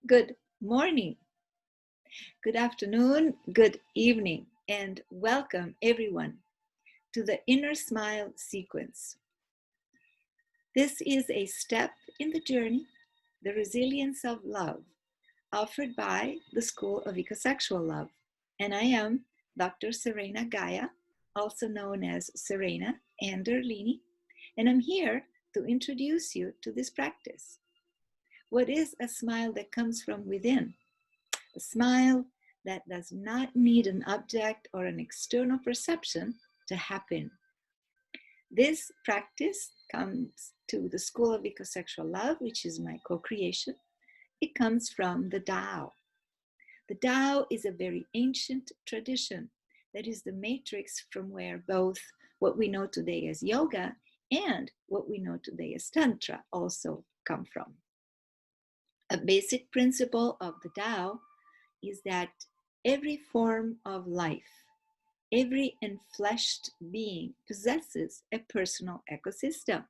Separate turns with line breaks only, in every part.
Good morning, good afternoon, good evening, and welcome everyone to the Inner Smile sequence. This is a step in the journey, the resilience of love, offered by the School of Ecosexual Love. And I am Dr. Serena Gaia, also known as Serena Anderlini, and I'm here to introduce you to this practice. What is a smile that comes from within? A smile that does not need an object or an external perception to happen. This practice comes to the School of Ecosexual Love, which is my co-creation. It comes from the Tao. The Tao is a very ancient tradition that is the matrix from where both what we know today as yoga and what we know today as Tantra also come from. A basic principle of the Tao is that every form of life, every enfleshed being possesses a personal ecosystem.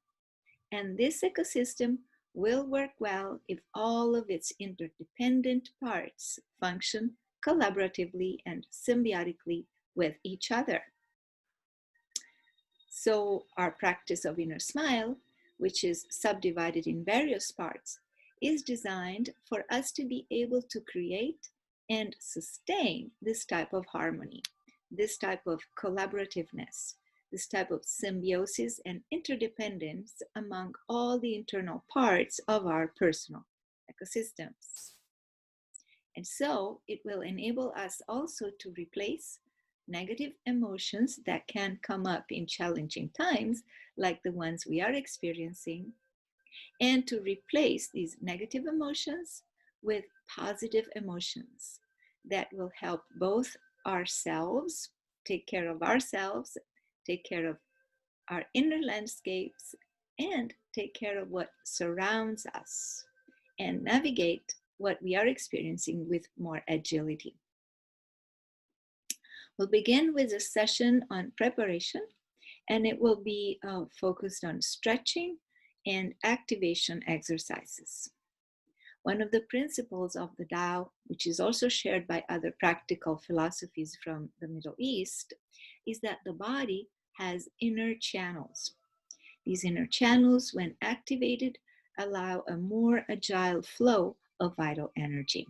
And this ecosystem will work well if all of its interdependent parts function collaboratively and symbiotically with each other. So our practice of inner smile, which is subdivided in various parts, is designed for us to be able to create and sustain this type of harmony, this type of collaborativeness, this type of symbiosis and interdependence among all the internal parts of our personal ecosystems. And so it will enable us also to replace negative emotions that can come up in challenging times, like the ones we are experiencing, and to replace these negative emotions with positive emotions that will help both ourselves, take care of ourselves, take care of our inner landscapes, and take care of what surrounds us, and navigate what we are experiencing with more agility. We'll begin with a session on preparation, and it will be focused on stretching and activation exercises. One of the principles of the Tao, which is also shared by other practical philosophies from the Middle East, is that the body has inner channels. These inner channels, when activated, allow a more agile flow of vital energy.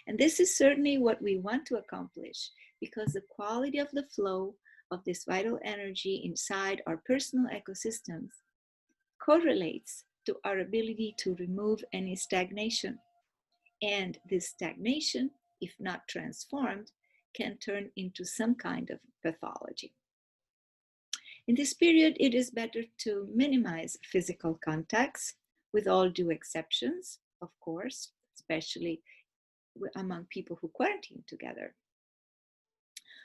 And this is certainly what we want to accomplish, because the quality of the flow of this vital energy inside our personal ecosystems correlates to our ability to remove any stagnation. And this stagnation, if not transformed, can turn into some kind of pathology. In this period, it is better to minimize physical contacts, with all due exceptions, of course, especially among people who quarantine together.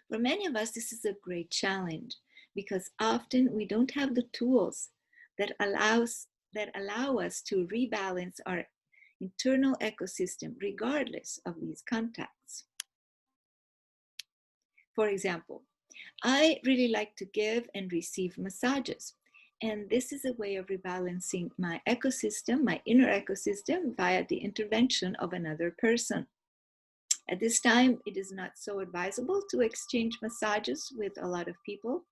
For many of us, this is a great challenge, because often we don't have the tools that allow us to rebalance our internal ecosystem regardless of these contacts. For example, I really like to give and receive massages, and this is a way of rebalancing my ecosystem, my inner ecosystem, via the intervention of another person. At this time, it is not so advisable to exchange massages with a lot of people.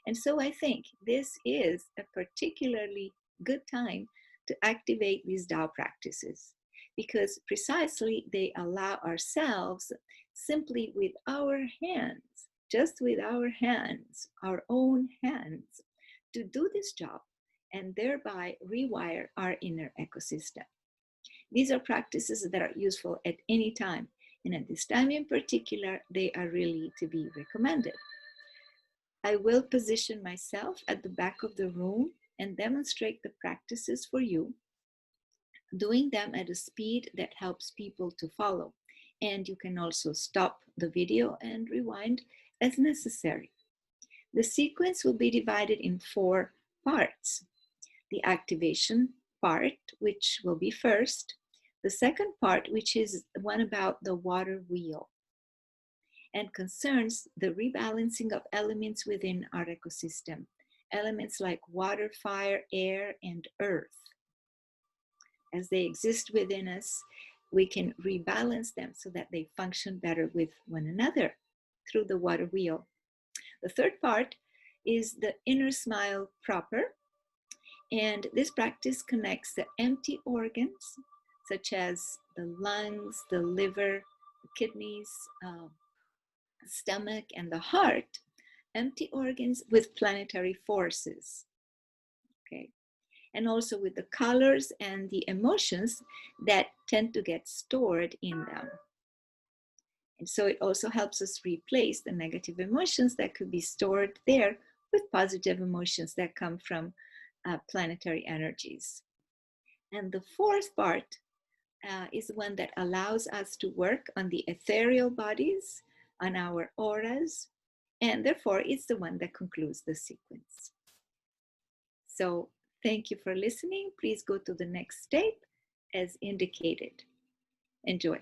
And so I think this is a particularly good time to activate these Tao practices, because precisely they allow ourselves, simply with our hands, just with our hands, our own hands, to do this job and thereby rewire our inner ecosystem. These are practices that are useful at any time. And at this time in particular, they are really to be recommended. I will position myself at the back of the room and demonstrate the practices for you, doing them at a speed that helps people to follow. And you can also stop the video and rewind as necessary. The sequence will be divided in 4 parts. The activation part, which will be first. The second part, which is one about the water wheel, and concerns the rebalancing of elements within our ecosystem, elements like water, fire, air, and earth. As they exist within us, we can rebalance them so that they function better with one another through the water wheel. The third part is the inner smile proper. And this practice connects the empty organs, such as the lungs, the liver, the kidneys, stomach, and the heart, empty organs with planetary forces. Okay. And also with the colors and the emotions that tend to get stored in them. And so it also helps us replace the negative emotions that could be stored there with positive emotions that come from planetary energies. And the fourth part is one that allows us to work on the ethereal bodies, on our auras, and therefore it's the one that concludes the sequence. So thank you for listening. Please go to the next step as indicated. Enjoy.